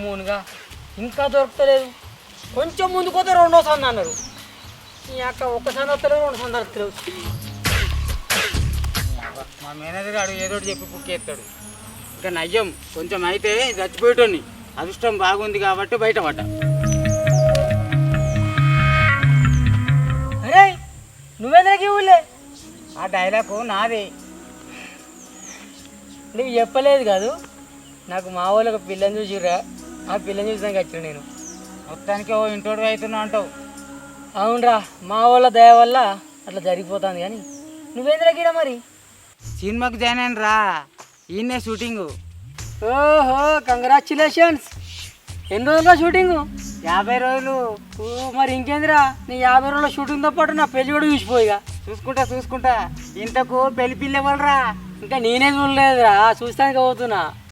మూనుగా ఇంకా దొరకలేదు. కొంచెం ముందుకు పోతే రెండో సంద అన్నారు. ఈ అక్క ఒక్క సంద వస్తలేవు, రెండు సంద వస్తలేవు. మా మేనేజర్ గారు ఏదో ఒకటి చెప్పి పుక్కేస్తాడు. ఇంకా నయ్యం కొంచెం అయితే చచ్చిపోయేటోని. అదృష్టం బాగుంది కాబట్టి బయటపడ్డా. అరే నువ్వెందుకు ఊళ్ళే? ఆ డైలాగు నాదే. నీకు చెప్పలేదు కాదు, నాకు మా వాళ్ళు ఒక పిల్లని చూసిర్రా, ఆ పిల్లని చూసాక వచ్చిన నేను. మొత్తానికి ఓ ఇంటోడు అవుతున్నా అంటావు. అవునరా, మా వాళ్ళ దయ వల్ల అట్లా జరిగిపోతుంది. కానీ నువ్వేంద్రా గీడ మరి? సినిమాకి జాయిన్ అయిన రా, ఈయనే షూటింగు. ఓహో కంగ్రాచులేషన్స్. ఎన్ని రోజులుగా షూటింగు? 50 రోజులు. ఓ మరి ఇంకేందిరా, నీ 50 రోజుల షూటింగ్తో పాటు నా పెళ్లి కూడా చూసిపోయిగా. చూసుకుంటా ఇంతకు పెళ్లి పిల్ల వాళ్ళరా. ఇంకా నేనే చూడలేదురా, చూస్తానికి పోతున్నా.